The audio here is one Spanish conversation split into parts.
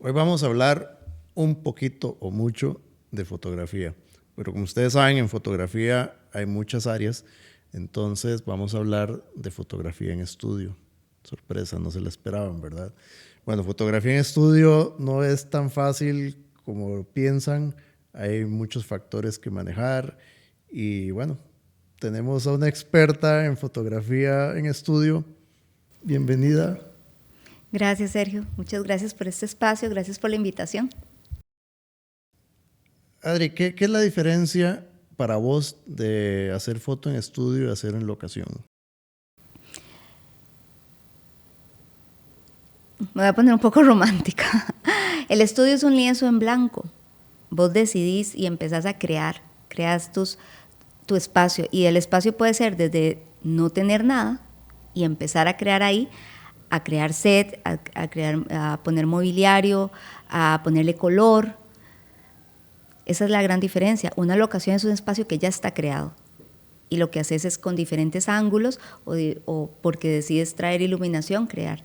Hoy vamos a hablar un poquito o mucho de fotografía, pero como ustedes saben, en fotografía hay muchas áreas, entonces vamos a hablar de fotografía en estudio. Sorpresa, no se la esperaban, ¿verdad? Bueno, fotografía en estudio no es tan fácil como piensan, hay muchos factores que manejar y bueno, tenemos a una experta en fotografía en estudio. Bienvenida. Gracias, Sergio. Muchas gracias por este espacio, gracias por la invitación. Adri, ¿qué es la diferencia para vos de hacer foto en estudio y hacer en locación? Me voy a poner un poco romántica. El estudio es un lienzo en blanco. Vos decidís y empezás a crear, creas tu espacio. Y el espacio puede ser desde no tener nada y empezar a crear ahí, a crear set, a poner mobiliario, a ponerle color. Esa es la gran diferencia. Una locación es un espacio que ya está creado. Y lo que haces es con diferentes ángulos o porque decides traer iluminación, crear.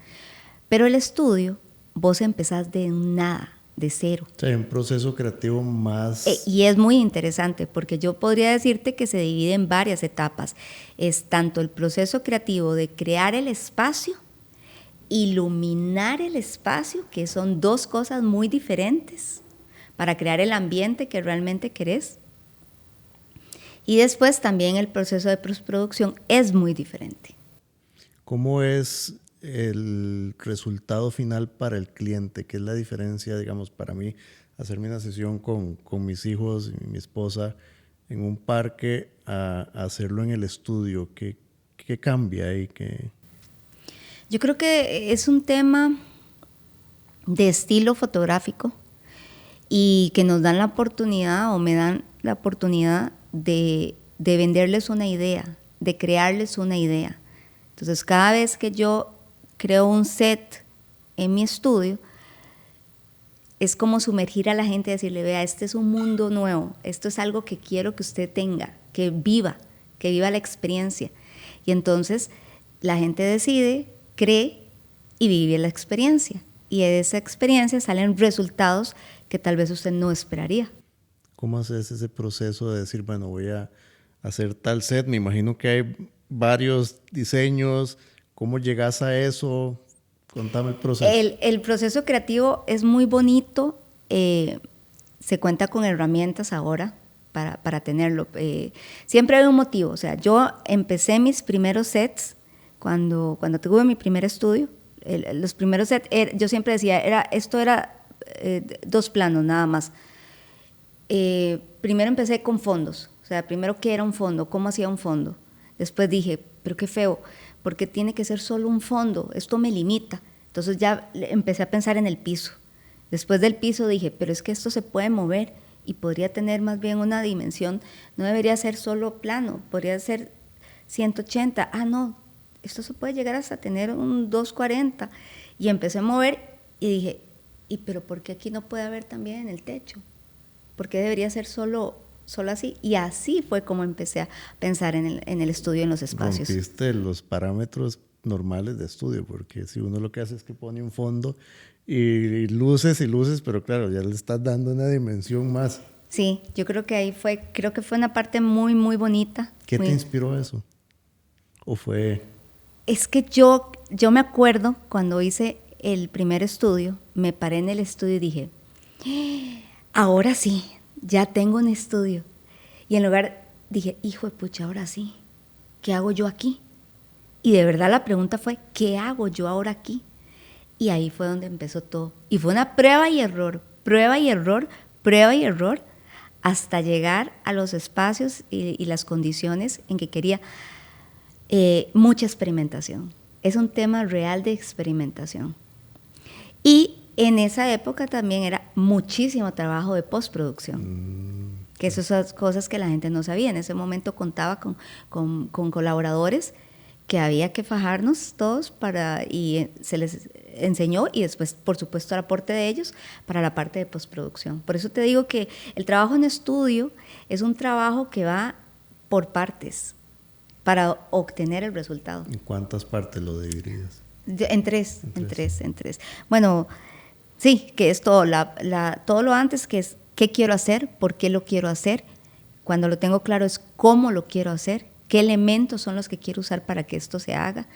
Pero el estudio, vos empezás de nada, de cero. O sea, un proceso creativo más... Y es muy interesante porque yo podría decirte que se divide en varias etapas. Es tanto el proceso creativo de crear el espacio, iluminar el espacio, que son dos cosas muy diferentes, para crear el ambiente que realmente querés. Y después también el proceso de postproducción es muy diferente. ¿Cómo es el resultado final para el cliente? ¿Qué es la diferencia, digamos, para mí, hacerme una sesión con mis hijos y mi esposa en un parque a hacerlo en el estudio? ¿Qué cambia ahí? Yo creo que es un tema de estilo fotográfico y que nos dan la oportunidad o me dan la oportunidad de venderles una idea, de crearles una idea. Entonces, cada vez que yo creo un set en mi estudio, es como sumergir a la gente y decirle, vea, este es un mundo nuevo, esto es algo que quiero que usted tenga, que viva la experiencia. Y entonces la gente decide, cree y vive la experiencia. Y de esa experiencia salen resultados que tal vez usted no esperaría. ¿Cómo haces ese proceso de decir, bueno, voy a hacer tal set? Me imagino que hay varios diseños. ¿Cómo llegas a eso? Contame el proceso. El proceso creativo es muy bonito, se cuenta con herramientas ahora para tenerlo. Siempre hay un motivo, o sea, yo empecé mis primeros sets cuando tuve mi primer estudio. Los primeros sets, yo siempre decía, esto era dos planos nada más. Primero empecé con fondos, o sea, primero qué era un fondo, cómo hacía un fondo. Después dije, pero qué feo, porque tiene que ser solo un fondo, esto me limita. Entonces ya empecé a pensar en el piso. Después del piso dije, pero es que esto se puede mover y podría tener más bien una dimensión, no debería ser solo plano, podría ser 180. Ah, no, esto se puede llegar hasta tener un 240. Y empecé a mover y dije, ¿y pero por qué aquí no puede haber también en el techo? ¿Por qué debería ser solo así? Y así fue como empecé a pensar en el estudio, en los espacios. Rompiste los parámetros normales de estudio, porque si uno lo que hace es que pone un fondo y luces, pero claro, ya le estás dando una dimensión más. Sí, yo creo que ahí creo que fue una parte muy, muy bonita. ¿Qué te inspiró eso? ¿O fue...? Es que yo me acuerdo cuando hice el primer estudio, me paré en el estudio y dije, ahora sí, ya tengo un estudio. Y en lugar dije, hijo de pucha, ahora sí, ¿qué hago yo aquí? Y de verdad la pregunta fue, ¿qué hago yo ahora aquí? Y ahí fue donde empezó todo. Y fue una prueba y error, prueba y error, prueba y error, hasta llegar a los espacios y las condiciones en que quería. Mucha experimentación. Es un tema real de experimentación. Y en esa época también era muchísimo trabajo de postproducción. Que esas son cosas que la gente no sabía. En ese momento contaba con colaboradores que había que fajarnos todos y se les enseñó y después, por supuesto, el aporte de ellos para la parte de postproducción. Por eso te digo que el trabajo en estudio es un trabajo que va por partes para obtener el resultado. ¿En cuántas partes lo dividirías? En tres. Bueno, Sí, que es todo, todo lo antes, que es qué quiero hacer, por qué lo quiero hacer. Cuando lo tengo claro es cómo lo quiero hacer, qué elementos son los que quiero usar para que esto se haga,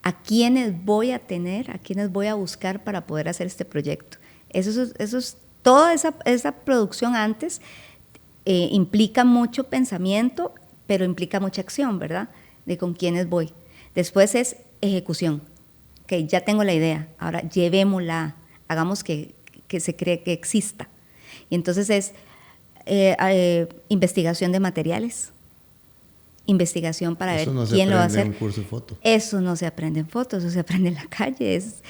a quiénes voy a tener, a quiénes voy a buscar para poder hacer este proyecto. Eso es toda esa producción antes implica mucho pensamiento, pero implica mucha acción, ¿verdad? De con quiénes voy. Después es ejecución. Ok, ya tengo la idea, ahora llevémosla, hagamos que se cree que exista. Y entonces es investigación de materiales, investigación para ver quién lo va a hacer. Eso no se aprende en un curso de foto. Eso no se aprende en fotos, eso se aprende en la calle. Es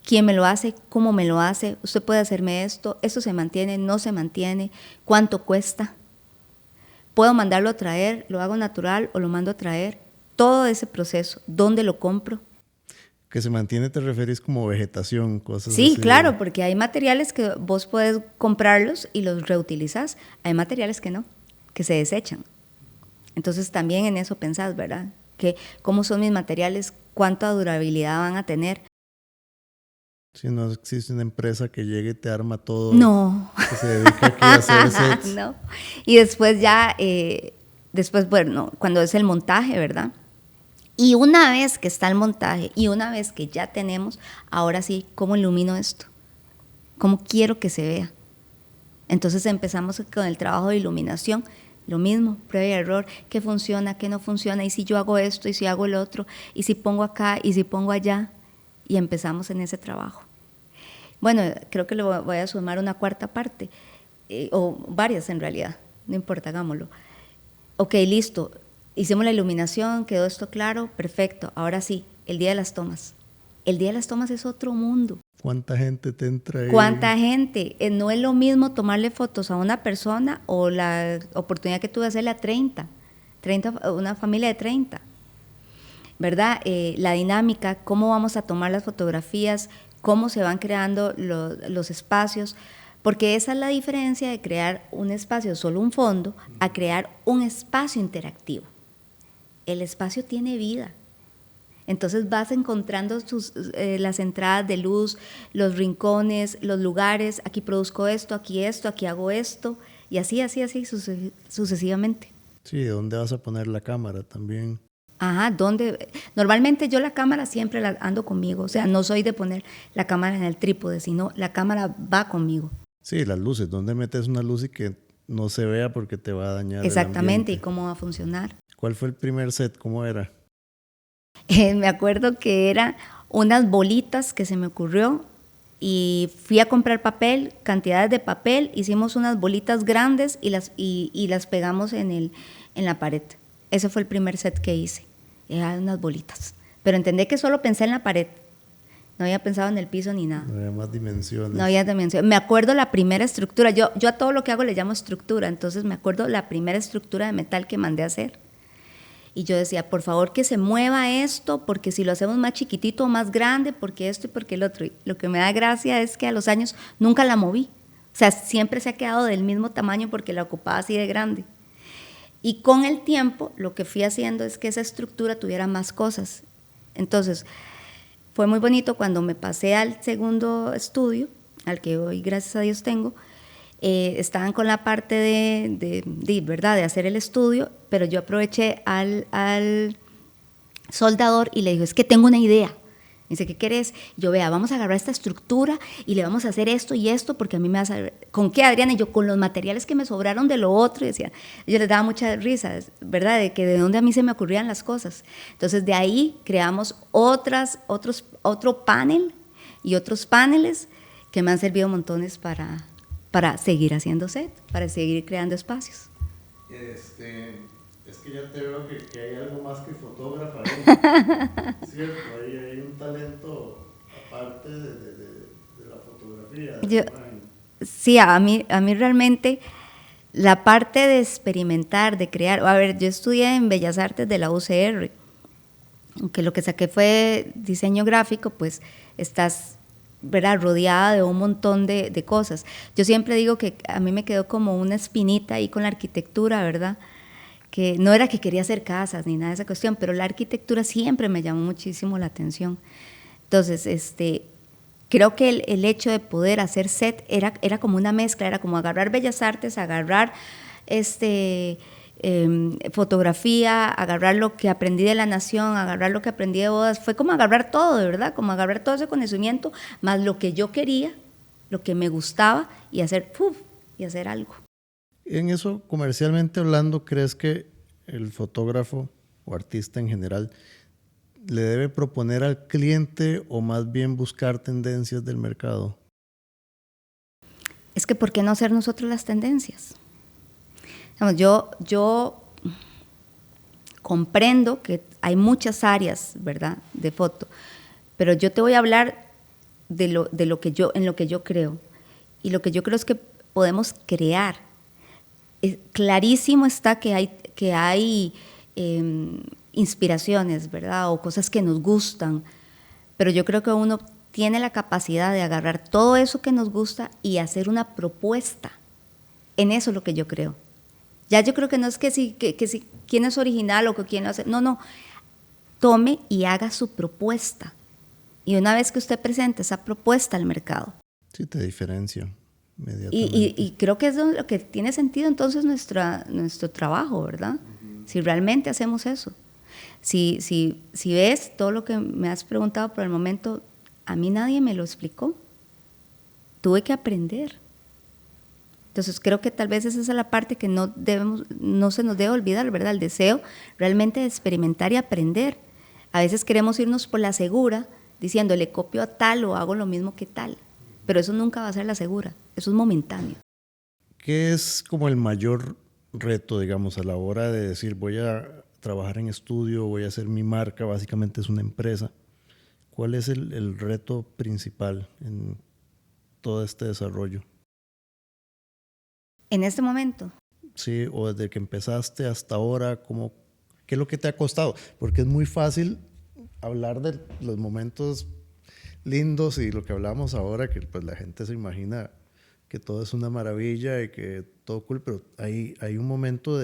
quién me lo hace, cómo me lo hace, usted puede hacerme esto se mantiene, no se mantiene, cuánto cuesta. Puedo mandarlo a traer, lo hago natural o lo mando a traer. Todo ese proceso, ¿dónde lo compro? Que se mantiene, te referís como vegetación, cosas Sí, así. claro, porque hay materiales que vos puedes comprarlos y los reutilizás. Hay materiales que no, que se desechan. Entonces también en eso pensás, ¿verdad? Que cómo son mis materiales, cuánta durabilidad van a tener. Si no existe una empresa que llegue y te arma todo. No. Que se dedica aquí a hacer sets. No. Y después ya, bueno, cuando es el montaje, ¿verdad? Y una vez que está el montaje y una vez que ya tenemos, ahora sí, ¿cómo ilumino esto? ¿Cómo quiero que se vea? Entonces empezamos con el trabajo de iluminación, lo mismo, prueba y error, qué funciona, qué no funciona, y si yo hago esto, y si hago el otro, y si pongo acá, y si pongo allá, y empezamos en ese trabajo. Bueno, creo que le voy a sumar una cuarta parte, o varias en realidad, no importa, hagámoslo. Ok, listo. Hicimos la iluminación, quedó esto claro, perfecto. Ahora sí, el día de las tomas. El día de las tomas es otro mundo. ¿Cuánta gente te entra ahí? ¿Cuánta gente? No es lo mismo tomarle fotos a una persona o la oportunidad que tuve de hacerle a 30, una familia de 30. ¿Verdad? La dinámica, cómo vamos a tomar las fotografías, cómo se van creando los espacios, porque esa es la diferencia de crear un espacio, solo un fondo, a crear un espacio interactivo. El espacio tiene vida. Entonces vas encontrando las entradas de luz, los rincones, los lugares, aquí produzco esto, aquí hago esto, y así sucesivamente. Sí, ¿dónde vas a poner la cámara también? Ajá, ¿dónde? Normalmente yo la cámara siempre la ando conmigo, o sea, no soy de poner la cámara en el trípode, sino la cámara va conmigo. Sí, las luces, ¿dónde metes una luz y que no se vea porque te va a dañar? Exactamente, y cómo va a funcionar. ¿Cuál fue el primer set? ¿Cómo era? Me acuerdo que eran unas bolitas que se me ocurrió y fui a comprar papel, cantidades de papel, hicimos unas bolitas grandes y las pegamos en la pared. Ese fue el primer set que hice, eran unas bolitas. Pero entendí que solo pensé en la pared, no había pensado en el piso ni nada. No había más dimensiones. No había dimensiones. Me acuerdo la primera estructura, yo a todo lo que hago le llamo estructura, entonces me acuerdo la primera estructura de metal que mandé a hacer. Y yo decía, por favor que se mueva esto, porque si lo hacemos más chiquitito o más grande, porque esto y porque el otro. Y lo que me da gracia es que a los años nunca la moví. O sea, siempre se ha quedado del mismo tamaño porque la ocupaba así de grande. Y con el tiempo lo que fui haciendo es que esa estructura tuviera más cosas. Entonces, fue muy bonito cuando me pasé al segundo estudio, al que hoy gracias a Dios tengo. Estaban con la parte ¿verdad? De hacer el estudio, pero yo aproveché al soldador y le dije, es que tengo una idea. Me dice, ¿qué querés? Yo, vea, vamos a agarrar esta estructura y le vamos a hacer esto y esto, porque a mí me vas a... ¿Con qué, Adriana? Y yo, con los materiales que me sobraron de lo otro. Y decía, yo les daba mucha risa, ¿verdad? De que de dónde a mí se me ocurrían las cosas. Entonces, de ahí creamos otro panel y otros paneles que me han servido montones para seguir haciendo set, para seguir creando espacios. Es que ya te veo que hay algo más que fotógrafa. Cierto, hay un talento aparte de la fotografía. Sí, a mí realmente la parte de experimentar, de crear, a ver, yo estudié en Bellas Artes de la UCR, aunque lo que saqué fue diseño gráfico, pues estás, ¿verdad?, rodeada de un montón de cosas. Yo siempre digo que a mí me quedó como una espinita ahí con la arquitectura, ¿verdad?, que no era que quería hacer casas ni nada de esa cuestión, pero la arquitectura siempre me llamó muchísimo la atención. Entonces, ¿qué creo que el hecho de poder hacer set era como una mezcla, era como agarrar Bellas Artes, agarrar fotografía, agarrar lo que aprendí de La Nación, agarrar lo que aprendí de bodas, fue como agarrar todo, de verdad, como agarrar todo ese conocimiento, más lo que yo quería, lo que me gustaba, y hacer ¡puf! Y hacer algo. En eso, comercialmente hablando, ¿crees que el fotógrafo o artista en general le debe proponer al cliente o más bien buscar tendencias del mercado? Es que ¿por qué no ser nosotros las tendencias? Yo comprendo que hay muchas áreas, ¿verdad?, de foto, pero yo te voy a hablar en lo que yo creo. Y lo que yo creo es que podemos crear. Clarísimo está que hay inspiraciones, ¿verdad?, o cosas que nos gustan, pero yo creo que uno tiene la capacidad de agarrar todo eso que nos gusta y hacer una propuesta. En eso es lo que yo creo. Ya yo creo que no es que si quién es original o que quién lo hace. No. Tome y haga su propuesta. Y una vez que usted presente esa propuesta al mercado. Sí, te diferencia inmediatamente. Y creo que es lo que tiene sentido entonces nuestro trabajo, ¿verdad? Si realmente hacemos eso. Si ves todo lo que me has preguntado por el momento, a mí nadie me lo explicó. Tuve que aprender. Entonces creo que tal vez esa es la parte que no se nos debe olvidar, ¿verdad? El deseo realmente de experimentar y aprender. A veces queremos irnos por la segura, diciendo, le copio a tal o hago lo mismo que tal. Pero eso nunca va a ser la segura, eso es momentáneo. ¿Qué es como el mayor reto, digamos, a la hora de decir voy a trabajar en estudio, voy a hacer mi marca, básicamente es una empresa? ¿Cuál es el reto principal en todo este desarrollo? En este momento. Sí, o desde que empezaste hasta ahora, ¿qué es lo que te ha costado? Porque es muy fácil hablar de los momentos lindos y lo que hablamos ahora, que pues la gente se imagina que todo es una maravilla y que todo cool, pero hay un momento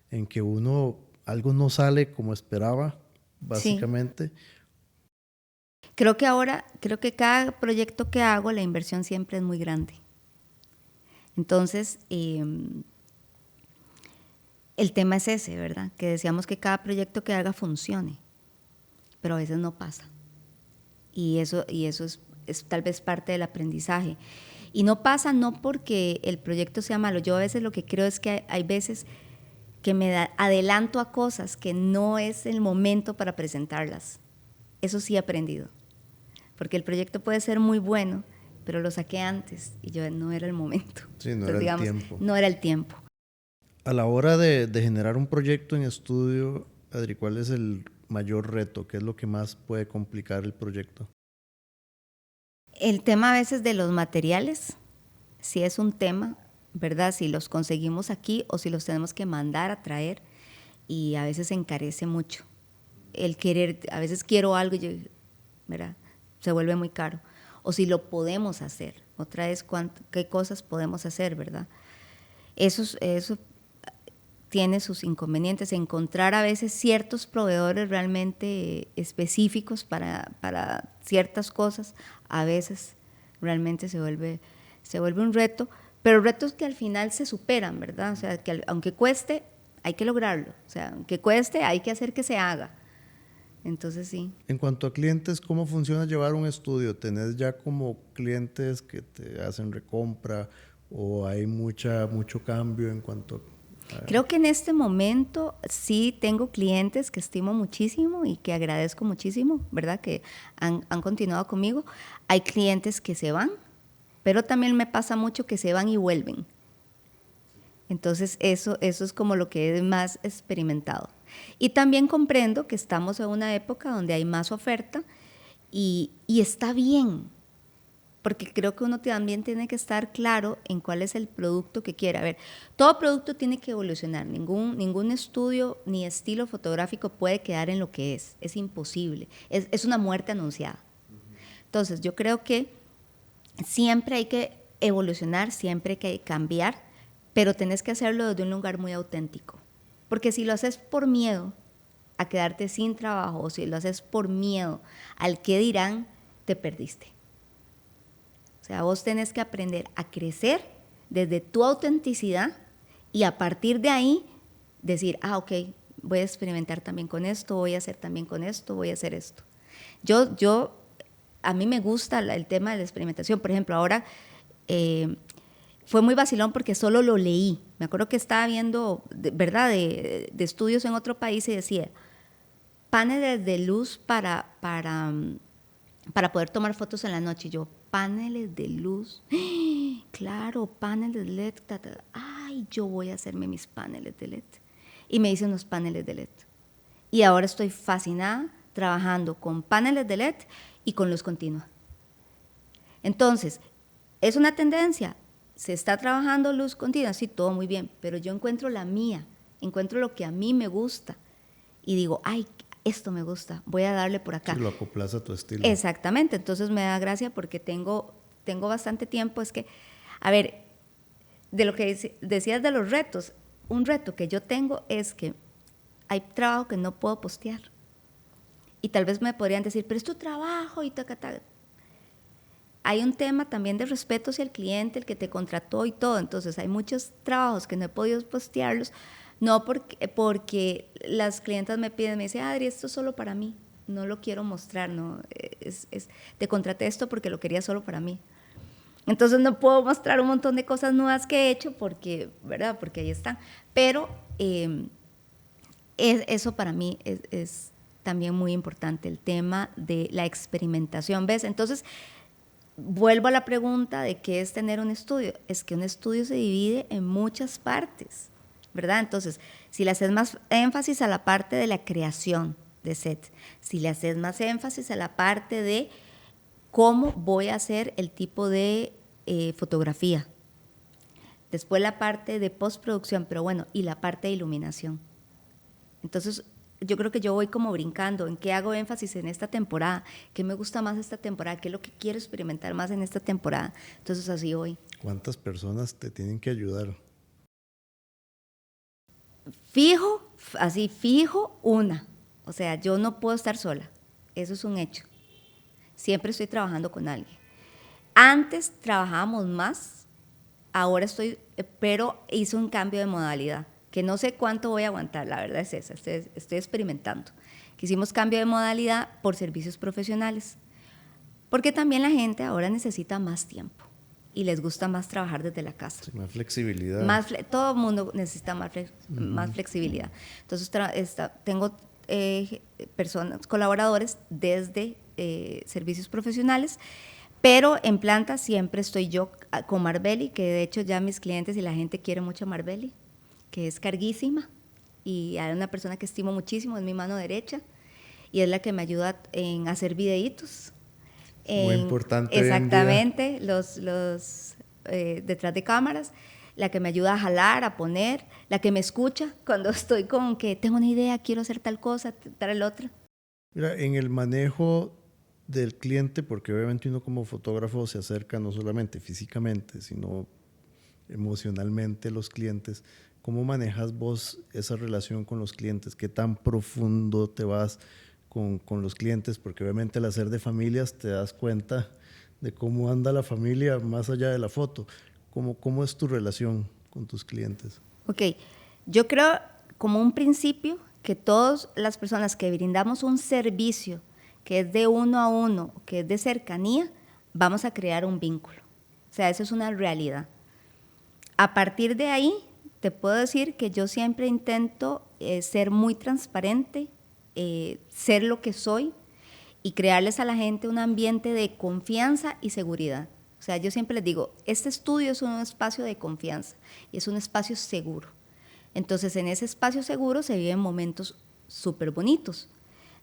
en que algo no sale como esperaba, básicamente. Sí. Creo que cada proyecto que hago, la inversión siempre es muy grande. Entonces, el tema es ese, ¿verdad? Que deseamos que cada proyecto que haga funcione, pero a veces no pasa. Y eso es tal vez parte del aprendizaje. Y no pasa no porque el proyecto sea malo. Yo a veces lo que creo es que hay veces que adelanto a cosas que no es el momento para presentarlas. Eso sí he aprendido. Porque el proyecto puede ser muy bueno, pero lo saqué antes y yo no era el momento. Sí, no era el tiempo. No era el tiempo. A la hora de generar un proyecto en estudio, Adri, ¿cuál es el mayor reto? ¿Qué es lo que más puede complicar el proyecto? El tema a veces de los materiales, si es un tema, ¿verdad? Si los conseguimos aquí o si los tenemos que mandar a traer, y a veces se encarece mucho. El querer, a veces quiero algo y yo, ¿verdad?, se vuelve muy caro. O si lo podemos hacer, otra vez, ¿qué cosas podemos hacer, verdad? Eso tiene sus inconvenientes. Encontrar a veces ciertos proveedores realmente específicos para ciertas cosas, a veces realmente se vuelve un reto, pero retos que al final se superan, ¿verdad? O sea, que aunque cueste, hay que lograrlo. O sea, aunque cueste, hay que hacer que se haga. Entonces, sí. En cuanto a clientes, ¿cómo funciona llevar un estudio? ¿Tenés ya como clientes que te hacen recompra o hay mucho cambio en cuanto a... Creo que en este momento sí tengo clientes que estimo muchísimo y que agradezco muchísimo, ¿verdad?, que han continuado conmigo. Hay clientes que se van, pero también me pasa mucho que se van y vuelven. Entonces eso es como lo que es más experimentado. Y también comprendo que estamos en una época donde hay más oferta y está bien, porque creo que uno también tiene que estar claro en cuál es el producto que quiere. A ver, todo producto tiene que evolucionar, ningún estudio ni estilo fotográfico puede quedar en lo que es imposible, es una muerte anunciada. Entonces yo creo que siempre hay que evolucionar, siempre hay que cambiar, pero tenés que hacerlo desde un lugar muy auténtico. Porque si lo haces por miedo a quedarte sin trabajo o si lo haces por miedo al qué dirán, te perdiste. O sea, vos tenés que aprender a crecer desde tu autenticidad y a partir de ahí decir, ok, voy a experimentar también con esto, voy a hacer también con esto, voy a hacer esto. A mí me gusta el tema de la experimentación. Por ejemplo, ahora fue muy vacilón porque solo lo leí. Me acuerdo que estaba viendo, ¿verdad?, de estudios en otro país y decía, paneles de luz para poder tomar fotos en la noche. Y yo, paneles de luz, claro, paneles de LED, ay, yo voy a hacerme mis paneles de LED. Y me hice unos paneles de LED. Y ahora estoy fascinada trabajando con paneles de LED y con luz continua. Entonces, ¿es una tendencia? Se está trabajando luz continua, sí, todo muy bien, pero yo encuentro la mía, encuentro lo que a mí me gusta y digo, ay, esto me gusta, voy a darle por acá. Sí, lo acoplas a tu estilo. Exactamente, entonces me da gracia porque tengo bastante tiempo. Es que, a ver, de lo que decías de los retos, un reto que yo tengo es que hay trabajo que no puedo postear. Y tal vez me podrían decir, pero es tu trabajo y ta. Hay un tema también de respeto hacia el cliente, el que te contrató y todo. Entonces hay muchos trabajos que no he podido postearlos, no porque las clientas me piden, me dicen, Adri, esto es solo para mí, no lo quiero mostrar, no, te contraté esto porque lo quería solo para mí. Entonces no puedo mostrar un montón de cosas nuevas que he hecho porque, ¿verdad?, porque ahí están. Pero eso para mí es también muy importante, el tema de la experimentación, ¿ves? Entonces, vuelvo a la pregunta de qué es tener un estudio. Es que un estudio se divide en muchas partes, ¿verdad? Entonces, si le haces más énfasis a la parte de la creación de set, si le haces más énfasis a la parte de cómo voy a hacer el tipo de fotografía, después la parte de postproducción, pero bueno, y la parte de iluminación. Entonces, yo creo que yo voy como brincando en qué hago énfasis en esta temporada, qué me gusta más esta temporada, qué es lo que quiero experimentar más en esta temporada. Entonces así voy. ¿Cuántas personas te tienen que ayudar? Fijo una. O sea, yo no puedo estar sola. Eso es un hecho. Siempre estoy trabajando con alguien. Antes trabajábamos más, ahora pero hice un cambio de modalidad, que no sé cuánto voy a aguantar, la verdad es esa, estoy experimentando. Que hicimos cambio de modalidad por servicios profesionales, porque también la gente ahora necesita más tiempo y les gusta más trabajar desde la casa. Sí, más flexibilidad. Todo el mundo necesita más flexibilidad. Entonces tengo colaboradores desde servicios profesionales, pero en planta siempre estoy yo con Marbelli, que de hecho ya mis clientes y la gente quiere mucho a Marbelli, que es carguísima y hay una persona que estimo muchísimo, es mi mano derecha y es la que me ayuda en hacer videitos. Muy importante. Exactamente, los detrás de cámaras, la que me ayuda a jalar, a poner, la que me escucha cuando estoy con que tengo una idea, quiero hacer tal cosa, tal otra. Mira, en el manejo del cliente, porque obviamente uno como fotógrafo se acerca no solamente físicamente, sino emocionalmente a los clientes. ¿Cómo manejas vos esa relación con los clientes? ¿Qué tan profundo te vas con los clientes? Porque obviamente al hacer de familias te das cuenta de cómo anda la familia más allá de la foto. ¿Cómo es tu relación con tus clientes? Ok, yo creo como un principio que todas las personas que brindamos un servicio que es de uno a uno, que es de cercanía, vamos a crear un vínculo. O sea, eso es una realidad. A partir de ahí, te puedo decir que yo siempre intento ser muy transparente, ser lo que soy y crearles a la gente un ambiente de confianza y seguridad. O sea, yo siempre les digo, este estudio es un espacio de confianza y es un espacio seguro. Entonces, en ese espacio seguro se viven momentos súper bonitos.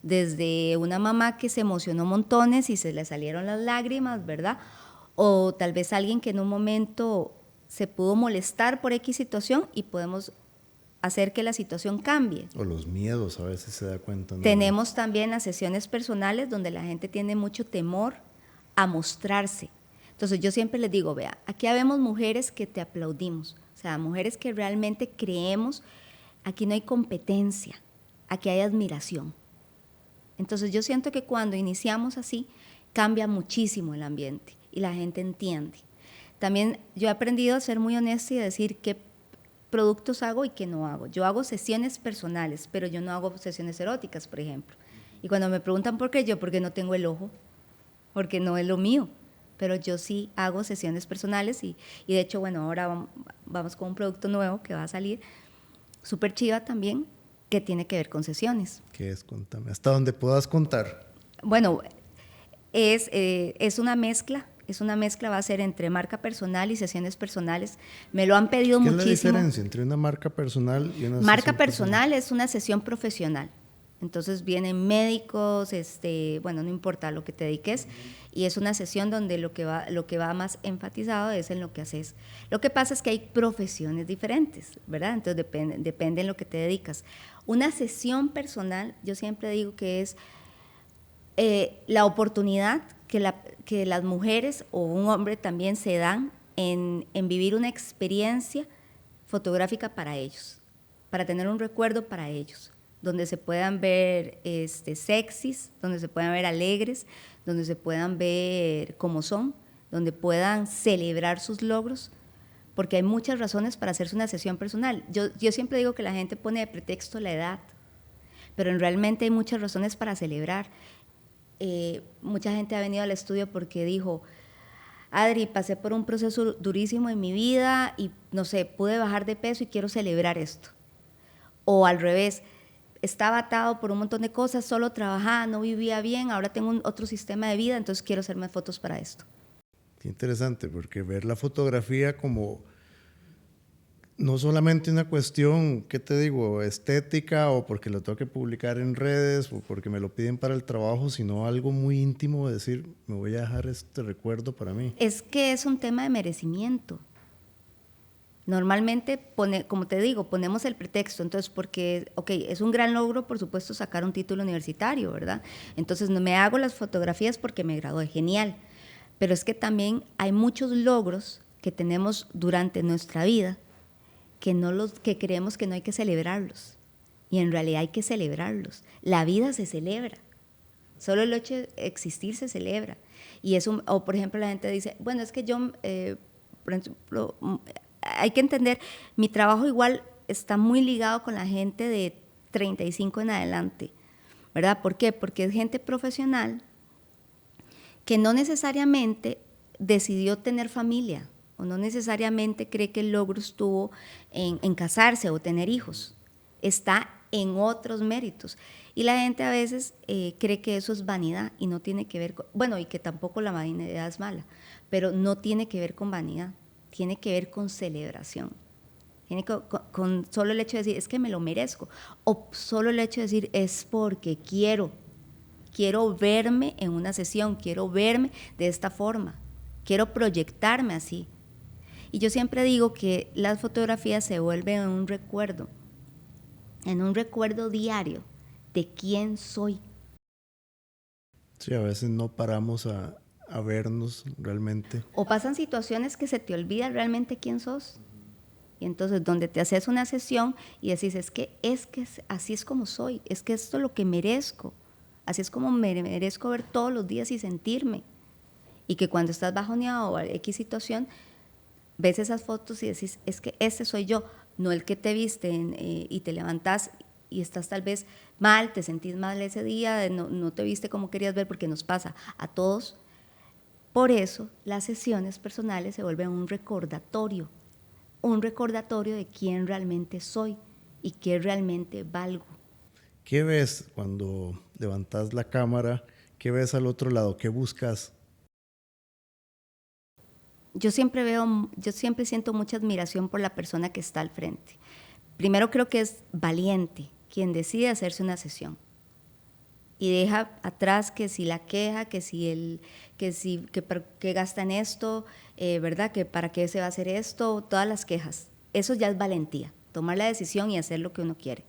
Desde una mamá que se emocionó montones y se le salieron las lágrimas, ¿verdad? O tal vez alguien que en un momento se pudo molestar por X situación y podemos hacer que la situación cambie. O los miedos, a veces se da cuenta, ¿no? Tenemos también las sesiones personales donde la gente tiene mucho temor a mostrarse. Entonces yo siempre les digo, vea, aquí habemos mujeres que te aplaudimos, o sea, mujeres que realmente creemos, aquí no hay competencia, aquí hay admiración. Entonces yo siento que cuando iniciamos así, cambia muchísimo el ambiente y la gente entiende. También yo he aprendido a ser muy honesta y a decir qué productos hago y qué no hago. Yo hago sesiones personales, pero yo no hago sesiones eróticas, por ejemplo. Y cuando me preguntan por qué, yo porque no tengo el ojo, porque no es lo mío. Pero yo sí hago sesiones personales y de hecho, bueno, ahora vamos con un producto nuevo que va a salir, súper chiva también, que tiene que ver con sesiones. ¿Qué es? Contame. Hasta donde puedas contar. Bueno, es una mezcla. Es una mezcla, va a ser entre marca personal y sesiones personales. Me lo han pedido ¿Qué muchísimo. es la diferencia entre una marca personal y una Marca sesión personal es una sesión profesional. Entonces vienen médicos, bueno, no importa lo que te dediques, y es una sesión donde lo que va más enfatizado es en lo que haces. Lo que pasa es que hay profesiones diferentes, ¿verdad? Entonces depende en lo que te dedicas. Una sesión personal, yo siempre digo que es la oportunidad que las mujeres o un hombre también se dan en vivir una experiencia fotográfica para ellos, para tener un recuerdo para ellos, donde se puedan ver sexys, donde se puedan ver alegres, donde se puedan ver como son, donde puedan celebrar sus logros, porque hay muchas razones para hacerse una sesión personal. Yo siempre digo que la gente pone de pretexto la edad, pero realmente hay muchas razones para celebrar. Mucha gente ha venido al estudio porque dijo, Adri, pasé por un proceso durísimo en mi vida y no sé, pude bajar de peso y quiero celebrar esto. O al revés, estaba atado por un montón de cosas, solo trabajaba, no vivía bien, ahora tengo otro sistema de vida, entonces quiero hacerme fotos para esto. Qué interesante, porque ver la fotografía como no solamente una cuestión, ¿qué te digo?, estética o porque lo tengo que publicar en redes o porque me lo piden para el trabajo, sino algo muy íntimo de decir, me voy a dejar este recuerdo para mí. Es que es un tema de merecimiento. Normalmente, como te digo, ponemos el pretexto, entonces porque, ok, es un gran logro, por supuesto, sacar un título universitario, ¿verdad? Entonces no me hago las fotografías porque me gradué, genial. Pero es que también hay muchos logros que tenemos durante nuestra vida que creemos que no hay que celebrarlos. Y en realidad hay que celebrarlos. La vida se celebra. Solo el hecho de existir se celebra. Y eso, o por ejemplo, la gente dice, bueno, es que yo, por ejemplo, hay que entender, mi trabajo igual está muy ligado con la gente de 35 en adelante, ¿verdad? ¿Por qué? Porque es gente profesional que no necesariamente decidió tener familia o no necesariamente cree que el logro estuvo en casarse o tener hijos, está en otros méritos. Y la gente a veces cree que eso es vanidad y no tiene que ver con, bueno, y que tampoco la vanidad es mala, pero no tiene que ver con vanidad, tiene que ver con celebración. Tiene que, con solo el hecho de decir, es que me lo merezco, o solo el hecho de decir, es porque quiero verme en una sesión, quiero verme de esta forma, quiero proyectarme así. Y yo siempre digo que las fotografías se vuelven en un recuerdo diario de quién soy. Sí, a veces no paramos a vernos realmente. O pasan situaciones que se te olvida realmente quién sos. Y entonces donde te haces una sesión y decís, es que así es como soy, es que esto es lo que merezco. Así es como me merezco ver todos los días y sentirme. Y que cuando estás bajoneado o X situación, ves esas fotos y decís, es que ese soy yo, no el que te viste y te levantás y estás tal vez mal, te sentís mal ese día, no te viste como querías ver, porque nos pasa a todos. Por eso las sesiones personales se vuelven un recordatorio de quién realmente soy y qué realmente valgo. ¿Qué ves cuando levantas la cámara? ¿Qué ves al otro lado? ¿Qué buscas? Yo siempre siento mucha admiración por la persona que está al frente. Primero creo que es valiente quien decide hacerse una sesión y deja atrás que si la queja, que para qué gastan esto, ¿verdad? Que para qué se va a hacer esto, todas las quejas. Eso ya es valentía, tomar la decisión y hacer lo que uno quiere.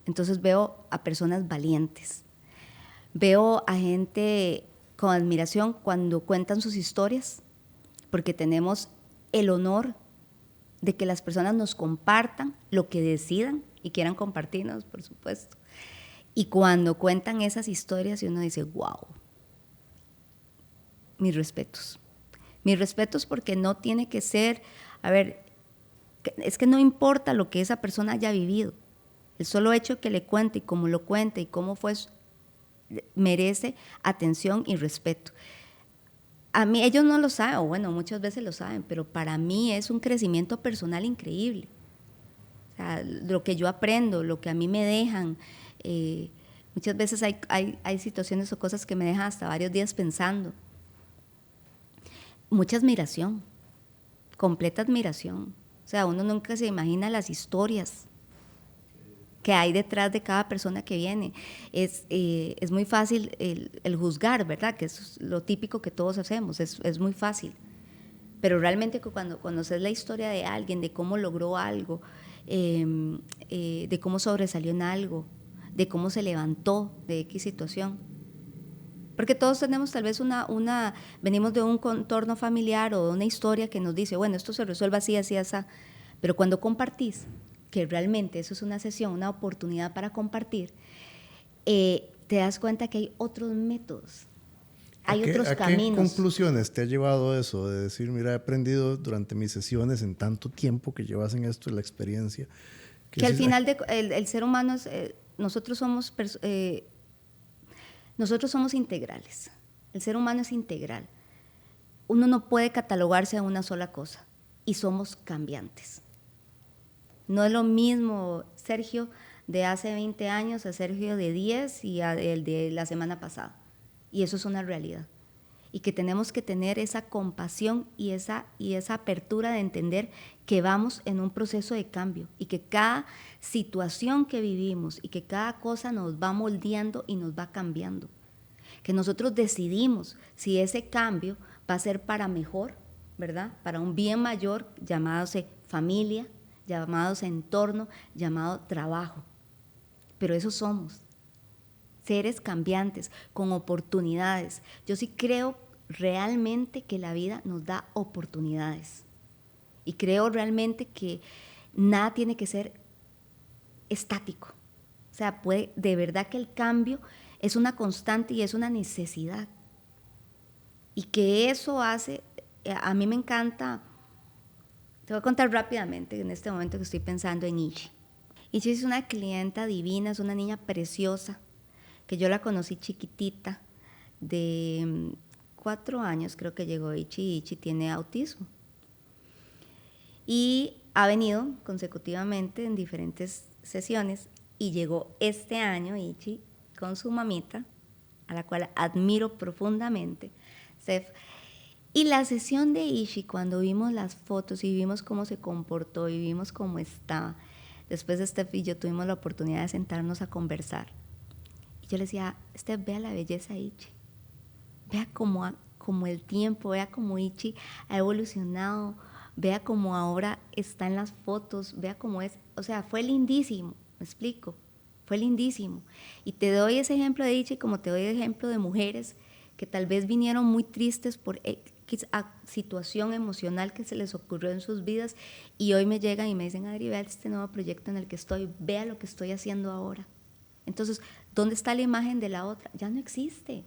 Entonces veo a personas valientes, veo a gente con admiración cuando cuentan sus historias, porque tenemos el honor de que las personas nos compartan lo que decidan y quieran compartirnos, por supuesto. Y cuando cuentan esas historias y uno dice, wow, mis respetos. Mis respetos porque no tiene que ser, a ver, es que no importa lo que esa persona haya vivido. El solo hecho que le cuente y cómo lo cuente y cómo fue, merece atención y respeto. A mí ellos no lo saben, o bueno, muchas veces lo saben, pero para mí es un crecimiento personal increíble. O sea, lo que yo aprendo, lo que a mí me dejan, muchas veces hay situaciones o cosas que me dejan hasta varios días pensando. Mucha admiración, completa admiración. O sea, uno nunca se imagina las historias que hay detrás de cada persona que viene. Es muy fácil el juzgar, ¿verdad? Que es lo típico que todos hacemos, es muy fácil. Pero realmente cuando conoces la historia de alguien, de cómo logró algo, de cómo sobresalió en algo, de cómo se levantó de X situación. Porque todos tenemos tal vez venimos de un contorno familiar o de una historia que nos dice, bueno, esto se resuelve así, así, así. Pero cuando compartís, que realmente eso es una sesión, una oportunidad para compartir, te das cuenta que hay otros métodos, hay otros caminos. ¿A qué conclusiones te ha llevado eso? De decir, mira, he aprendido durante mis sesiones en tanto tiempo que llevas en esto, la experiencia. Que al final el ser humano es, nosotros somos integrales. El ser humano es integral. Uno no puede catalogarse a una sola cosa y somos cambiantes. No es lo mismo Sergio de hace 20 años a Sergio de 10 y el de la semana pasada. Y eso es una realidad. Y que tenemos que tener esa compasión y esa apertura de entender que vamos en un proceso de cambio y que cada situación que vivimos y que cada cosa nos va moldeando y nos va cambiando. Que nosotros decidimos si ese cambio va a ser para mejor, ¿verdad? Para un bien mayor, llamándose familia, llamados entorno, llamado trabajo. Pero eso somos, seres cambiantes, con oportunidades. Yo sí creo realmente que la vida nos da oportunidades. Y creo realmente que nada tiene que ser estático. O sea, de verdad que el cambio es una constante y es una necesidad. Y que eso hace, a mí me encanta. Te voy a contar rápidamente en este momento que estoy pensando en Ichi. Ichi es una clienta divina, es una niña preciosa, que yo la conocí chiquitita, de 4 años creo que llegó Ichi. Ichi tiene autismo. Y ha venido consecutivamente en diferentes sesiones y llegó este año Ichi con su mamita, a la cual admiro profundamente, Steph. Y la sesión de Ichi, cuando vimos las fotos y vimos cómo se comportó y vimos cómo estaba, después Steph y yo tuvimos la oportunidad de sentarnos a conversar. Y yo le decía, Steph, vea la belleza de Ichi. Vea cómo el tiempo, vea cómo Ichi ha evolucionado, vea cómo ahora está en las fotos, vea cómo es. O sea, fue lindísimo, me explico, fue lindísimo. Y te doy ese ejemplo de Ichi como te doy el ejemplo de mujeres que tal vez vinieron muy tristes por situación emocional que se les ocurrió en sus vidas y hoy me llegan y me dicen, Adri, vea este nuevo proyecto en el que estoy, vea lo que estoy haciendo ahora. Entonces, ¿dónde está la imagen de la otra? Ya no existe,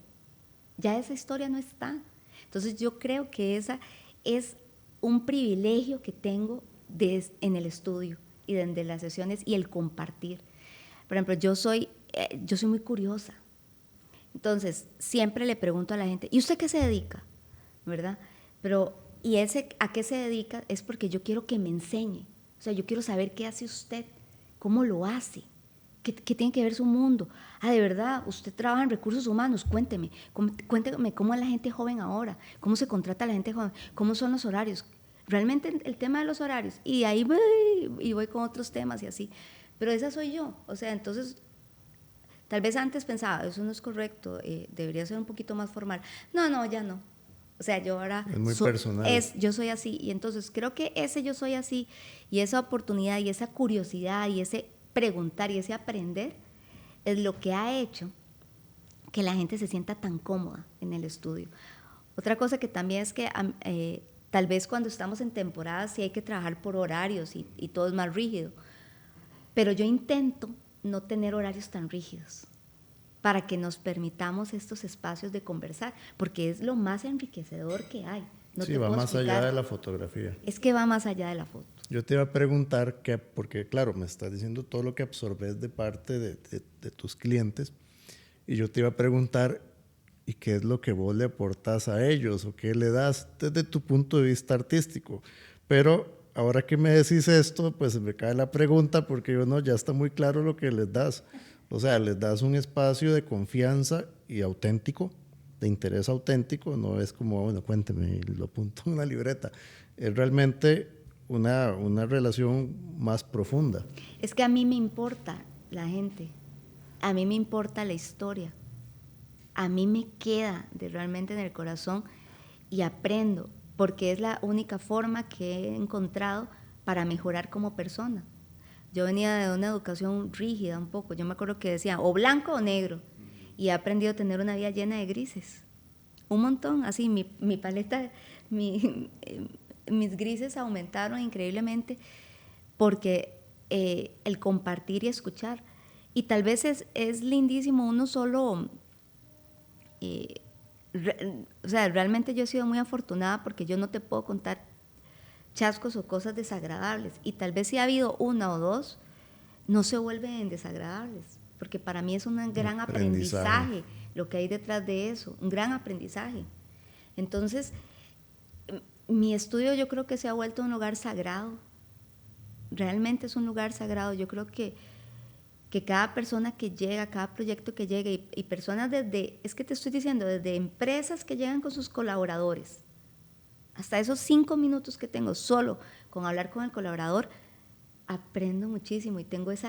ya esa historia no está. Entonces yo creo que esa es un privilegio que tengo en el estudio y de las sesiones y el compartir. Por ejemplo, yo soy muy curiosa. Entonces, siempre le pregunto a la gente, ¿y usted qué se dedica? ¿Verdad? Pero, ¿y a qué se dedica? Es porque yo quiero que me enseñe. O sea, yo quiero saber qué hace usted, cómo lo hace, qué tiene que ver su mundo. De verdad, usted trabaja en recursos humanos, cuénteme cómo es la gente joven ahora, cómo se contrata a la gente joven, cómo son los horarios. Realmente el tema de los horarios, y ahí voy con otros temas y así. Pero esa soy yo. O sea, entonces, tal vez antes pensaba, eso no es correcto, debería ser un poquito más formal. No, ya no. O sea, yo ahora es muy personal. Yo soy así. Y entonces creo que ese yo soy así y esa oportunidad y esa curiosidad y ese preguntar y ese aprender es lo que ha hecho que la gente se sienta tan cómoda en el estudio. Otra cosa que también es que tal vez cuando estamos en temporadas sí hay que trabajar por horarios y todo es más rígido. Pero yo intento no tener horarios tan rígidos. para que nos permitamos estos espacios de conversar, porque es lo más enriquecedor que hay. No sí, te va puedo más explicar. allá de la fotografía. Es que va más allá de la foto. Yo te iba a preguntar, porque claro, me estás diciendo todo lo que absorbes de parte de tus clientes, y yo te iba a preguntar, ¿y qué es lo que vos le aportás a ellos o qué le das desde tu punto de vista artístico? Pero ahora que me decís esto, pues me cae la pregunta porque yo no, ya está muy claro lo que les das. O sea, les das un espacio de confianza y auténtico, de interés auténtico, no es como, bueno, cuénteme y lo apunto en una libreta. Es realmente una relación más profunda. Es que a mí me importa la gente, a mí me importa la historia, a mí me queda realmente en el corazón y aprendo, porque es la única forma que he encontrado para mejorar como persona. Yo venía de una educación rígida un poco, yo me acuerdo que decía o blanco o negro, y he aprendido a tener una vida llena de grises, un montón, así mi paleta, mis grises aumentaron increíblemente porque el compartir y escuchar, y tal vez es lindísimo uno solo, o sea, realmente yo he sido muy afortunada porque yo no te puedo contar chascos o cosas desagradables, y tal vez si ha habido una o dos, no se vuelven desagradables, porque para mí es un gran aprendizaje lo que hay detrás de eso, un gran aprendizaje. Entonces, mi estudio yo creo que se ha vuelto un lugar sagrado, realmente es un lugar sagrado. Yo creo que cada persona que llega, cada proyecto que llega, y personas es que te estoy diciendo, desde empresas que llegan con sus colaboradores, hasta esos 5 minutos que tengo solo con hablar con el colaborador, aprendo muchísimo y tengo ese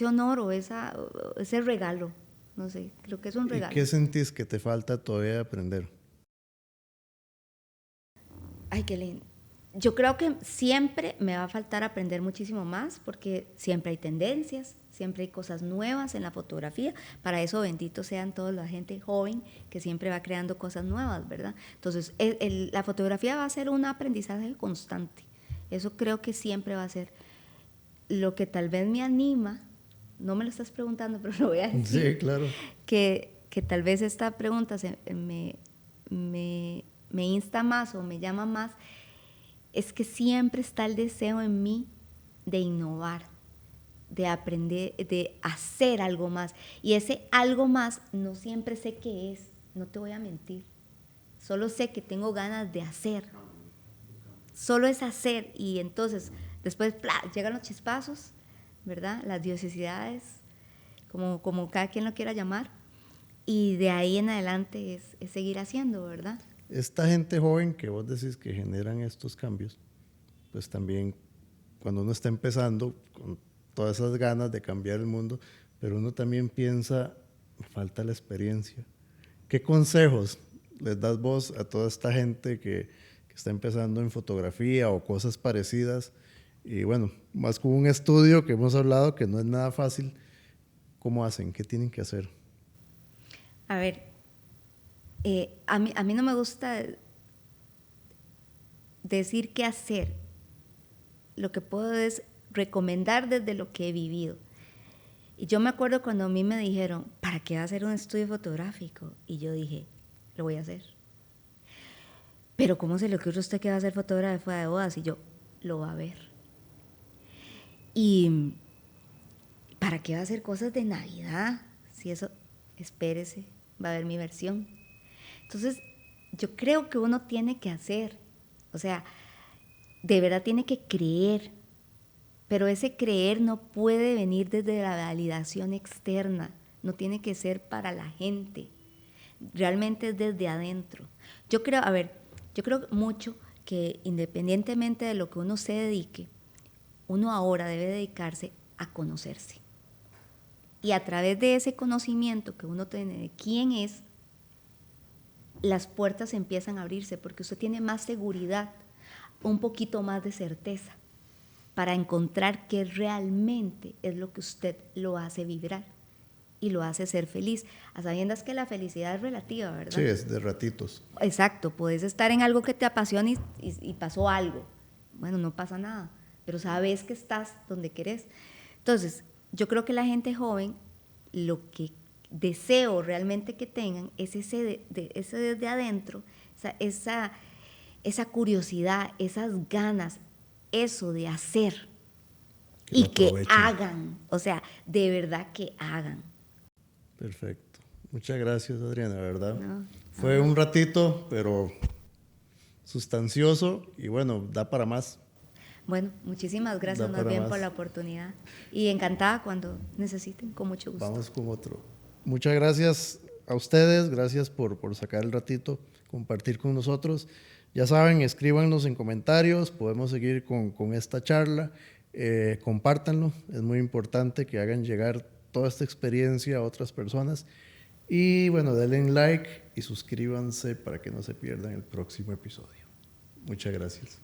honor o ese regalo, no sé, creo que es un regalo. ¿Y qué sentís que te falta todavía aprender? Ay, qué lindo. Yo creo que siempre me va a faltar aprender muchísimo más porque siempre hay tendencias, siempre hay cosas nuevas en la fotografía. Para eso bendito sean toda la gente joven que siempre va creando cosas nuevas, ¿verdad? Entonces, la fotografía va a ser un aprendizaje constante. Eso creo que siempre va a ser. Lo que tal vez me anima, no me lo estás preguntando, pero lo voy a decir. Sí, claro. Que tal vez esta pregunta me insta más o me llama más, es que siempre está el deseo en mí de innovar, de aprender, de hacer algo más. Y ese algo más no siempre sé qué es, no te voy a mentir. Solo sé que tengo ganas de hacer. Solo es hacer, y entonces después llegan los chispazos, ¿verdad? Las diosidades, como cada quien lo quiera llamar, y de ahí en adelante es seguir haciendo, ¿verdad? Esta gente joven que vos decís que generan estos cambios, pues también cuando uno está empezando con todas esas ganas de cambiar el mundo, pero uno también piensa, me falta la experiencia. ¿Qué consejos les das vos a toda esta gente que está empezando en fotografía o cosas parecidas? Y bueno, más con un estudio que hemos hablado que no es nada fácil, ¿cómo hacen? ¿Qué tienen que hacer? A ver, a mí no me gusta decir qué hacer. Lo que puedo es recomendar desde lo que he vivido. Y yo me acuerdo cuando a mí me dijeron, ¿para qué va a hacer un estudio fotográfico? Y yo dije, lo voy a hacer. Pero ¿cómo se le ocurre a usted que va a ser fotógrafo de bodas? Y yo, lo va a ver. ¿Y para qué va a hacer cosas de Navidad? Si eso, espérese, va a ver mi versión. Entonces, yo creo que uno tiene que hacer, o sea, de verdad tiene que creer, pero ese creer no puede venir desde la validación externa, no tiene que ser para la gente, realmente es desde adentro. Yo creo mucho que independientemente de lo que uno se dedique, uno ahora debe dedicarse a conocerse. Y a través de ese conocimiento que uno tiene de quién es, las puertas empiezan a abrirse porque usted tiene más seguridad, un poquito más de certeza para encontrar qué realmente es lo que usted lo hace vibrar y lo hace ser feliz, a sabiendas que la felicidad es relativa, ¿verdad? Sí, es de ratitos. Exacto, puedes estar en algo que te apasiona y pasó algo. Bueno, no pasa nada, pero sabes que estás donde querés. Entonces, yo creo que la gente joven, lo que deseo realmente que tengan es ese desde adentro, esa curiosidad, esas ganas, eso de hacer y que hagan, o sea, de verdad que hagan. Perfecto. Muchas gracias, Adriana, ¿verdad? No, fue un ratito, pero sustancioso y bueno, da para más. Bueno, muchísimas gracias más bien por la oportunidad y encantada cuando necesiten, con mucho gusto. Vamos con otro. Muchas gracias a ustedes, gracias por sacar el ratito, compartir con nosotros. Ya saben, escríbanos en comentarios, podemos seguir con esta charla, compártanlo, es muy importante que hagan llegar toda esta experiencia a otras personas y bueno, denle like y suscríbanse para que no se pierdan el próximo episodio. Muchas gracias.